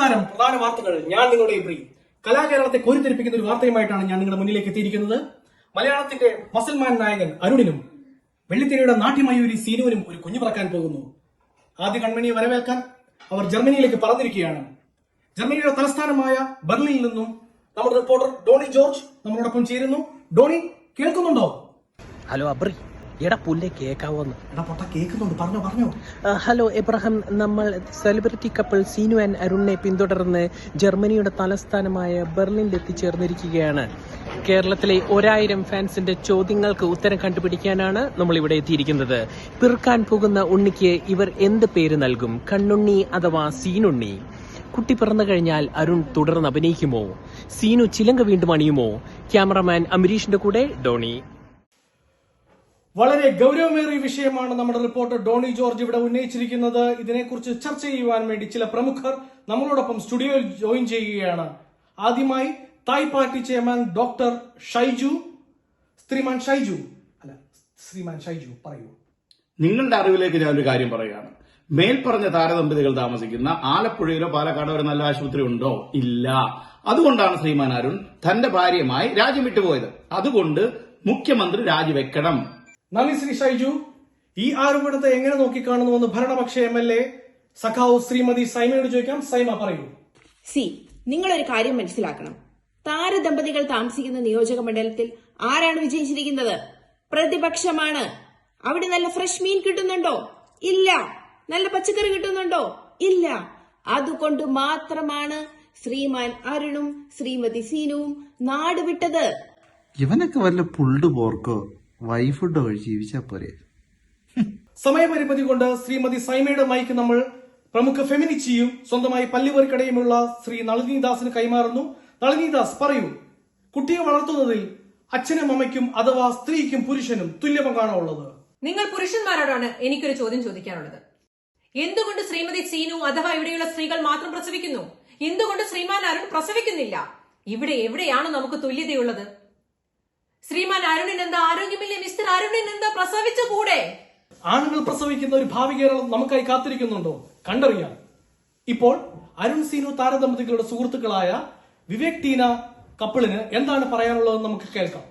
നമസ്കാരം. പ്രധാന വാർത്തകൾ. ഞാൻ നിങ്ങളുടെ ഇബ്രി. കലാകേരളത്തെ കോരിത്തെരിപ്പിക്കുന്ന ഒരു വാർത്തയുമായിട്ടാണ് ഞാൻ നിങ്ങളുടെ മുന്നിലേക്ക് എത്തിയിരിക്കുന്നത്. മലയാളത്തിന്റെ മസൽമാൻ നായകൻ അരുണിനും വെള്ളിത്തിരയുടെ നാട്യമയൂരി സീനുവിനും ഒരു കുഞ്ഞു പറക്കാൻ പോകുന്നു. ആദ്യ കൺമണിയെ വരവേൽക്കാൻ അവർ ജർമ്മനിയിലേക്ക് പറന്നിരിക്കുകയാണ്. ജർമ്മനിയുടെ തലസ്ഥാനമായ ബെർലിനിൽ നിന്നും നമ്മുടെ റിപ്പോർട്ടർ ഡോണി ജോർജ് നമ്മളോടൊപ്പം ചേരുന്നു. ഡോണി, കേൾക്കുന്നുണ്ടോ? ഹലോ അബ്രി, എടാ പുല്ലേ കേൾക്കാവോന്ന്? എടാ പൊട്ട, കേൾക്കുന്നുണ്ട്, പറഞ്ഞോ. ഹലോ എബ്രഹാം, നമ്മൾ സെലിബ്രിറ്റി കപ്പിൾ സീനു ആൻഡ് അരുണിനെ പിന്തുടർന്ന് ജർമ്മനിയുടെ തലസ്ഥാനമായ ബെർലിനിൽ എത്തിച്ചേർന്നിരിക്കുകയാണ്. കേരളത്തിലെ 1000 ഫാൻസിന്റെ ചോദ്യങ്ങൾക്ക് ഉത്തരം കണ്ടുപിടിക്കാനാണ് നമ്മൾ ഇവിടെ എത്തിയിരിക്കുന്നത്. പിറക്കാൻ പോകുന്ന ഉണ്ണിക്ക് ഇവർ എന്ത് പേര് നൽകും? കണ്ണുണ്ണി അഥവാ സീനുണ്ണി? കുട്ടി പിറന്നു കഴിഞ്ഞാൽ അരുൺ തുടർന്ന് അഭിനയിക്കുമോ? സീനു ചിലങ്ക വീണ്ടും അണിയുമോ? ക്യാമറമാൻ അമരീഷിന്റെ കൂടെ ഡോണി. വളരെ ഗൗരവമേറിയ വിഷയമാണ് നമ്മുടെ റിപ്പോർട്ടർ ഡോണി ജോർജ് ഇവിടെ ഉന്നയിച്ചിരിക്കുന്നത്. ഇതിനെക്കുറിച്ച് ചർച്ച ചെയ്യുവാൻ വേണ്ടി ചില പ്രമുഖർ നമ്മളോടൊപ്പം സ്റ്റുഡിയോയിൽ ജോയിൻ ചെയ്യുകയാണ്. ആദ്യമായി Thai party chairman doctor Shaiju. ശ്രീമാൻ ഷൈജു പറയൂ. നിങ്ങളുടെ അറിവിലേക്ക് ഞാനൊരു കാര്യം പറയുകയാണ്. മേൽപ്പറഞ്ഞ താരദമ്പതികൾ താമസിക്കുന്ന ആലപ്പുഴയിലോ പാലക്കാടോ ഒരു നല്ല ആശുപത്രി ഉണ്ടോ? ഇല്ല. അതുകൊണ്ടാണ് ശ്രീമാൻ അരുൺ തന്റെ ഭാര്യയുമായി രാജ്യം വിട്ടുപോയത്. അതുകൊണ്ട് മുഖ്യമന്ത്രി രാജിവെക്കണം. നന്ദി ശ്രീ ഷൈജു. ഈ ആരോപണത്തെ എങ്ങനെ നോക്കിക്കാണുന്നുവെന്ന് ഭരണപക്ഷ MLA സഖാവ് ശ്രീമതി സൈമയോട് ചോദിക്കാം. സൈമ പറയൂ. നിങ്ങളൊരു കാര്യം മനസ്സിലാക്കണം. താരദമ്പതികൾ താമസിക്കുന്ന നിയോജക മണ്ഡലത്തിൽ ആരാണ് വിജയിച്ചിരിക്കുന്നത്? പ്രതിപക്ഷമാണ്. അവിടെ നല്ല ഫ്രഷ് മീൻ കിട്ടുന്നുണ്ടോ? ഇല്ല. നല്ല പച്ചക്കറി കിട്ടുന്നുണ്ടോ? ഇല്ല. അതുകൊണ്ട് മാത്രമാണ് ശ്രീമാൻ അരുണും ശ്രീമതി സീനുവും നാട് വിട്ടത്. ഇവനൊക്കെ വല്ല പുള്ളു പോർക്കോ വൈഫുഡോ കഴിച്ച് ജീവിച്ചാ പോരെ. സമയപരിമിതി കൊണ്ട് ശ്രീമതി സൈമയുടെ മൈക്ക് നമ്മൾ പ്രമുഖ ഫെമിനിച്ചിയും സ്വന്തമായി പല്ലുവരിക്കടയുമുള്ള ശ്രീ നളിനിദാസിന് കൈമാറുന്നു. നളിനിദാസ് പറയൂ, കുട്ടിയെ വളർത്തുന്നതിൽ അച്ഛനും അമ്മയ്ക്കും അഥവാ സ്ത്രീക്കും പുരുഷനും തുല്യ പങ്കാണോ ഉള്ളത്? നിങ്ങൾ പുരുഷന്മാരോടാണ് എനിക്കൊരു ചോദ്യം ചോദിക്കാനുള്ളത്. എന്തുകൊണ്ട് ശ്രീമതി സീനു അഥവാ ഇവിടെയുള്ള സ്ത്രീകൾ മാത്രം പ്രസവിക്കുന്നു? എന്തുകൊണ്ട് ശ്രീമാൻ അരുൺ പ്രസവിക്കുന്നില്ല? ഇവിടെ എവിടെയാണ് നമുക്ക് തുല്യതയുള്ളത്? ശ്രീമാൻ അരുണിന് എന്താ ആരോഗ്യമില്ലേ? മിസ്റ്റർ അരുണിന് എന്താ പ്രസവിച്ചുകൂടെ? ആണുങ്ങൾ പ്രസവിക്കുന്ന ഒരു ഭാവി കേരളം നമുക്കായി കാത്തിരിക്കുന്നുണ്ടോ? കണ്ടറിയാം. ഇപ്പോൾ അരുൺ സീനു താരദമ്പതികളുടെ സുഹൃത്തുക്കളായ വിവേക് ടീന കപ്പിളിന് എന്താണ് പറയാനുള്ളതെന്ന് നമുക്ക് കേൾക്കാം.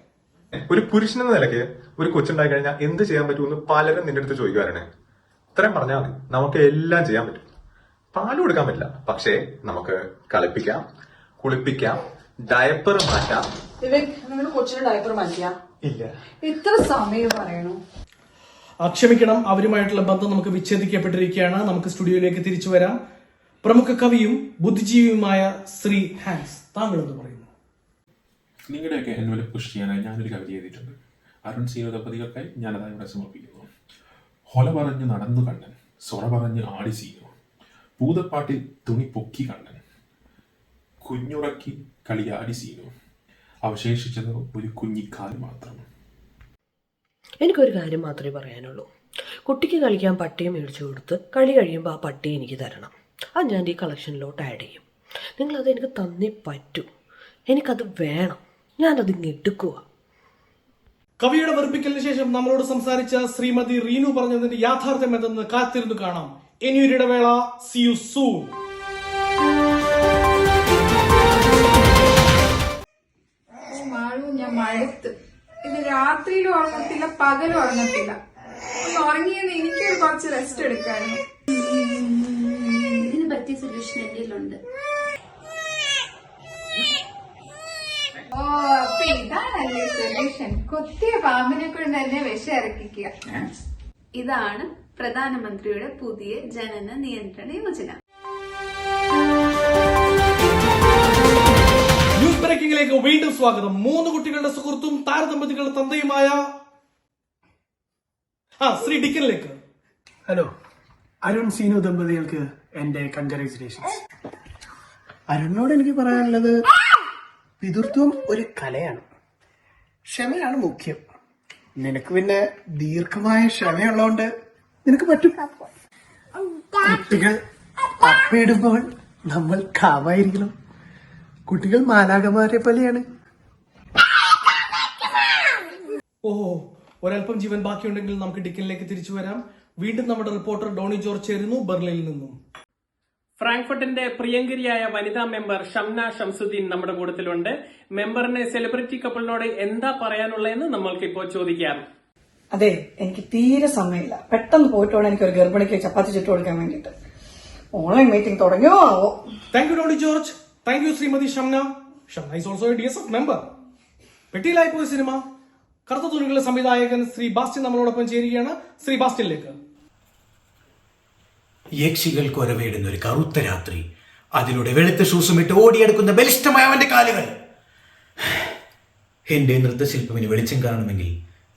ഒരു പുരുഷനെന്ന നിലയ്ക്ക് ഒരു കൊച്ചുണ്ടായി കഴിഞ്ഞാൽ എന്ത് ചെയ്യാൻ പറ്റുമെന്ന് പലരും നിന്റെ അടുത്ത് ചോദിക്കുവാനാണ്. ഇത്രയും പറഞ്ഞാൽ മതി, നമുക്ക് എല്ലാം ചെയ്യാൻ പറ്റും. പാല് കൊടുക്കാൻ പറ്റില്ല, പക്ഷേ നമുക്ക് കളിപ്പിക്കാം, കുളിപ്പിക്കാം, ഡയപ്പർ മാറ്റാം. നിങ്ങൾ കൊച്ചിന് ഡയപ്പർ മാറ്റിയാ? ഇല്ല. ഇത്ര സമയം പറയണു? ക്ഷമിക്കണം, അവരുമായിട്ടുള്ള ബന്ധം നമുക്ക് വിച്ഛേദിക്കപ്പെട്ടിരിക്കുകയാണ്. നമുക്ക് സ്റ്റുഡിയോയിലേക്ക് തിരിച്ചു വരാം. പ്രമുഖ കവിയും ബുദ്ധിജീവിയുമായ ശ്രീ ഹാൻസ്, താങ്കൾ എന്ന് പറയുന്നു. നിങ്ങളുടെയൊക്കെ എന്നെ പുഷ് ചെയ്യാനായി ഞാനൊരു കവിത എഴുതിയിട്ടുണ്ട്. അരുൺ സീനു ദമ്പതികൾക്കായി ഞാനതായി ഇവിടെ സമർപ്പിക്കുന്നു. ഹൊല പറഞ്ഞ് നടന്നു കണ്ണൻ, സൊറ പറഞ്ഞ് ആടി സീനു, പൂതപ്പാട്ടിൽ തുണി പൊക്കി കണ്ണൻ, കുഞ്ഞുറക്കി കളിയാടി സീനു, അവശേഷിച്ചത് ഒരു കുഞ്ഞിക്കാൽ മാത്രം. എനിക്കൊരു കാര്യം മാത്രമേ പറയാനുള്ളൂ. കുട്ടിക്ക് കളിക്കാൻ പട്ടിയെ മേടിച്ചു കൊടുത്ത് കളി കഴിയുമ്പോൾ ആ പട്ടിയെ എനിക്ക് തരണം. അത് ഞാൻ ഈ കളക്ഷനിലോട്ട് ആഡ് ചെയ്യും. നിങ്ങളത് എനിക്ക് തന്നേ പറ്റൂ. എനിക്കത് വേണം. ഞാനത് എടുക്കുക. കവിയുടെ വെറുപ്പിക്കലിന് ശേഷം നമ്മളോട് സംസാരിച്ച ശ്രീമതി റീനു പറഞ്ഞതിന്റെ യാഥാർത്ഥ്യം എന്തെന്ന് കാത്തിരുന്നു കാണാം. ഇനിയൊരു ഇടവേള. See you soon. ഞാൻ മടുത്ത്. ഇത് രാത്രിയിലും ഉറങ്ങത്തില്ല, പകലും ഉറങ്ങത്തില്ല. ഒന്ന് ഉറങ്ങിയെന്ന് എനിക്കൊരു കുറച്ച് റെസ്റ്റ് എടുക്കായിരുന്നു. ഇതിന് പറ്റിയ സൊല്യൂഷൻ എന്റെ ഉണ്ട്. ഓ, അപ്പൊ ഇതാണല്ലേ സൊല്യൂഷൻ? കൊത്തിയ പാമ്പിനെ കൊണ്ട് തന്നെ വിഷം ഇറക്കിക്കുക. ഇതാണ് പ്രധാനമന്ത്രിയുടെ പുതിയ ജനന നിയന്ത്രണ യോജന. ന്യൂസ് ബ്രേക്കിംഗിലേക്ക് വീണ്ടും സ്വാഗതം. 3 കുട്ടികളുടെ സുഹൃത്തും താരദമ്പതികളുടെ തന്തയുമായ ശ്രീ ഡിക്കനിലേക്ക്. ഹലോ, അരുൺ സീനു ദമ്പതികൾക്ക് എന്റെ കൺഗ്രാറ്റുലേഷൻസ്. അരുണിനോട് എനിക്ക് പറയാനുള്ളത്, പിതൃത്വം ഒരു കലയാണ്, ക്ഷമയാണ് മുഖ്യം. നിനക്ക് പിന്നെ ദീർഘമായ ക്ഷമയുള്ളതുകൊണ്ട് നിനക്ക് പറ്റും. കുട്ടികൾ അപ്പയിടുമ്പോൾ നമ്മൾ കാവായിരിക്കണം. കുട്ടികൾ മാലാഖമാരെ പോലെയാണ്. ഒരൽപ്പം ജീവൻ ബാക്കിയുണ്ടെങ്കിൽ നമുക്ക് ഡിക്കനിലേക്ക് തിരിച്ചു വരാം. വീണ്ടും നമ്മുടെ റിപ്പോർട്ടർ ഡോണി ജോർജ് ചേരുന്നു ബെർലിനിൽ നിന്നും. ഫ്രാങ്ക്ഫർട്ടിന്റെ പ്രിയങ്കരിയായ വനിതാ മെമ്പർ ഷംന ഷംസുദ്ദീൻ നമ്മുടെ കൂട്ടത്തിലുണ്ട്. മെമ്പറിന് സെലിബ്രിറ്റി കപ്പിളിനോട് എന്താ പറയാനുള്ളതെന്ന് നമ്മൾക്ക് ഇപ്പോൾ ചോദിക്കാം. അതെ, എനിക്ക് തീരെ സമയമില്ല. പെട്ടെന്ന് പോയിട്ട് വേണം എനിക്ക് ഒരു ഗർഭിണിക്ക് ചപ്പാത്തി ചുട്ടു കൊടുക്കാൻ വേണ്ടിട്ട്. ഓൺലൈൻ മീറ്റിംഗ് തുടങ്ങിയോ ആവോ. Thank you Doni George. Thank you Shrimati Shamna. Shamna is also a DSF member. പെട്ടിയിലായി പോയ സിനിമ കറുത്ത തുണികളുടെ സംവിധായകൻ ശ്രീ ബാസ്റ്റിൻ നമ്മളോടൊപ്പം ചേരുകയാണ്. ശ്രീ ബാസ്റ്റിനിലേക്ക്. യക്ഷികൾക്ക് ഒരവേടുന്ന ഒരു കറുത്ത രാത്രി, അതിലൂടെ വെളുത്ത ഷൂസുമിട്ട് ഓടിയെടുക്കുന്ന ബലിഷ്ഠമായ അവന്റെ കാലുകൾ. എന്റെ നൃത്തശില്പമിന് വെളിച്ചം കാണണമെങ്കിൽ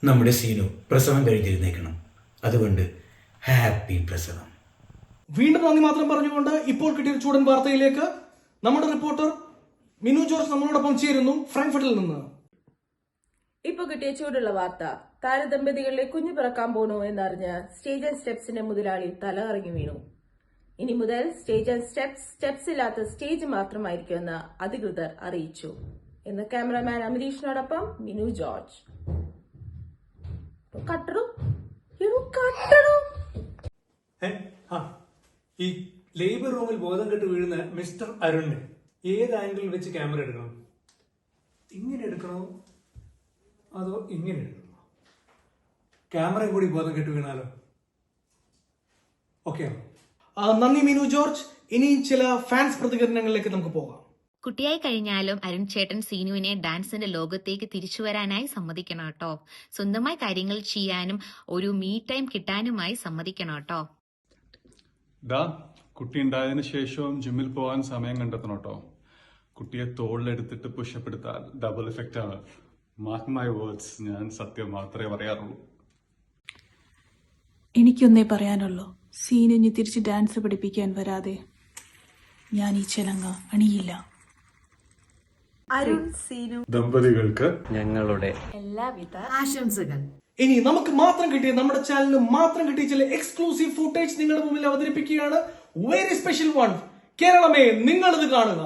നമ്മുടെ സീനു പ്രസവം കഴിഞ്ഞിരുന്നേക്കണം. അതുകൊണ്ട് ഹാപ്പി പ്രസവം. വീണ്ടും നന്ദി മാത്രം പറഞ്ഞുകൊണ്ട് ഇപ്പോൾ കിട്ടിയ ചൂടൻ വാർത്തയിലേക്ക്. നമ്മുടെ റിപ്പോർട്ടർ മിനു ജോർജ് നമ്മളോടൊപ്പം ചേരുന്നു ഫ്രാങ്ക്ഫർട്ടിൽ നിന്ന്. ഇപ്പൊ കിട്ടിയ ചൂടുള്ള വാർത്ത. താരദമ്പതികളിലെ കുഞ്ഞു പിറക്കാൻ പോണോ എന്നറിഞ്ഞ് സ്റ്റേജ് ആൻഡ് സ്റ്റെപ്സിന്റെ മുതലാളി തല കറങ്ങി വീണു. ഇനി മുതൽ സ്റ്റേജ് ആൻഡ് സ്റ്റെപ്സ് ഇല്ലാത്ത സ്റ്റേജ് മാത്രമായിരിക്കുമെന്ന് അധികൃതർ അറിയിച്ചു എന്ന് ക്യാമറാമാൻ അമരീഷിനോടൊപ്പം മിനു ജോർജ്. ഈ ലേബർ റൂമിൽ ബോധം കെട്ട് വീഴുന്ന മിസ്റ്റർ അരുണിന് ഏത് ആംഗിളിൽ വെച്ച് ക്യാമറ എടുക്കണം? ഇങ്ങനെ എടുക്കണോ അതോ ഇങ്ങനെ എടുക്കണോ? ക്യാമറയും കൂടി ബോധം കെട്ട് വീണാലോ? ഓക്കെ. നന്ദി മിനു ജോർജ്. ഇനി ചില ഫാൻസ് പ്രതികരണങ്ങളിലേക്ക് നമുക്ക് പോകാം. കുട്ടിയായി കഴിഞ്ഞാലും അരുൺ ചേട്ടൻ സീനുവിനെ ഡാൻസിന്റെ ലോകത്തേക്ക് തിരിച്ചു വരാനായി സമ്മതിക്കണം കേട്ടോ. സ്വന്തമായി കാര്യങ്ങൾ ചെയ്യാനും ഒരു മീ ടൈം കിട്ടാനുമായി സമ്മതിക്കണം കേട്ടോ. കുട്ടി ഉണ്ടായതിനു ശേഷവും ജിമ്മിൽ പോകാൻ സമയം കണ്ടെത്തണം കേട്ടോ. കുട്ടിയെ തോളിലെടുത്തിട്ട് പുഷപ്പ് എടുത്താൽ ഡബിൾ എഫക്റ്റ് ആണ്. മാർക്ക് മൈ വേർഡ്സ്, ഞാൻ സത്യം മാത്രമേ പറയാറുള്ളൂ. എനിക്കൊന്നേ പറയാനുള്ളൂ, സീനിന് തിരിച്ച് ഡാൻസ് പഠിപ്പിക്കാൻ വരാതെ ഞാൻ ഈ ചെലങ്ക അണിയില്ല. അരുൺ സീനു ദമ്പതികൾക്ക് ഞങ്ങളുടെ എല്ലാവിധ ആശംസകൾ. ഇനി നമുക്ക് മാത്രം കിട്ടിയ, നമ്മുടെ ചാനലിന് മാത്രം കിട്ടിയ ചില എക്സ്ക്ലൂസീവ് ഫുട്ടേജ് നിങ്ങളുടെ മുന്നിൽ അവതരിപ്പിക്കുകയാണ്. Very special one. കേരളമേ, നിങ്ങളിത് കാണുക.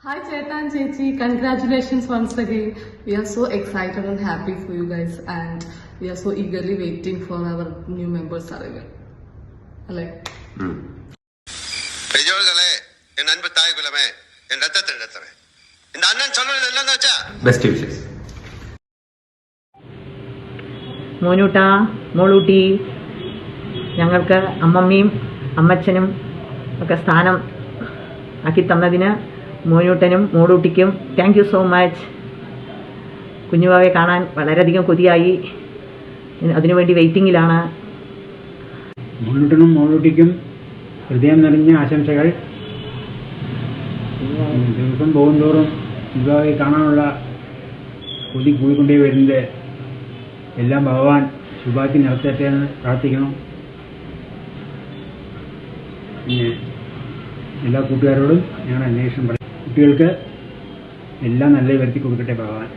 Hi Cheta and Chechi, congratulations once again. We are so excited and happy for you guys and we are so eagerly waiting for our new members arrival. Hello. பெரியோர்களே, என் அன்பு தாய் குலமே, என் ரத்தத்தின் ரத்தமே, இந்த அண்ணன் சொல்றது என்னன்னு வச்சா ബെസ്റ്റ് വിഷസ്. മോനൂട്ടാ, മോളൂട്ടി, ഞങ്ങൾക്ക് അമ്മമ്മയും അമ്മച്ചനും ഒക്കെ സ്ഥാനം ആക്കി തന്നതിന് മോനൂട്ടനും മോളൂട്ടിക്കും താങ്ക് യു സോ മച്ച്. കുഞ്ഞുവാവയെ കാണാൻ വളരെയധികം കൊതിയായി, അതിനുവേണ്ടി വെയിറ്റിംഗിലാണ്. മോനൂട്ടനും മോളൂട്ടിക്കും ഹൃദയം നിറഞ്ഞ ആശംസകൾ. ദിവസം പോകുന്തോറും കുഞ്ഞുവാവയെ കാണാനുള്ള കൊതി കൂടിക്കൊണ്ടേ വരുന്നത്. എല്ലാം ഭഗവാൻ ശുഭാക്കി നടത്തട്ടെ എന്ന് പ്രാർത്ഥിക്കണം. പിന്നെ എല്ലാ കൂട്ടുകാരോടും ഞാൻ അന്വേഷണം പറയും. കുട്ടികൾക്ക് എല്ലാം നല്ല വരുത്തി കൊടുക്കട്ടെ ഭഗവാൻ.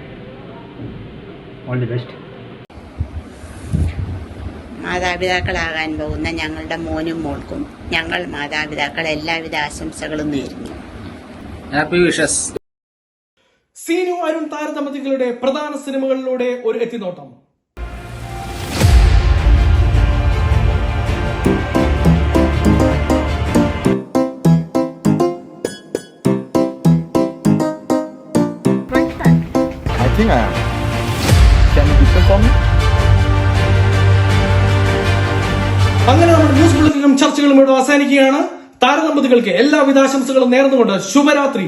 All the best. മാതാപിതാക്കളാകാൻ പോകുന്ന ഞങ്ങളുടെ മോനും മോൾക്കും ഞങ്ങൾ മാതാപിതാക്കൾ എല്ലാവിധ ആശംസകളും നേരുന്നു. Happy wishes. സീനു അരുൺ താരദമ്പതികളുടെ പ്രധാന സിനിമകളിലൂടെ ഒരു എത്തിനോട്ടം. അങ്ങനെ നമ്മുടെ ന്യൂസ് ബുള്ളറ്റിനും ചർച്ചകളും ഇവിടെ അവസാനിക്കുകയാണ്. താരദമ്പതികൾക്ക് എല്ലാവിധ ആശംസകളും നേർന്നുകൊണ്ട് ശുഭരാത്രി.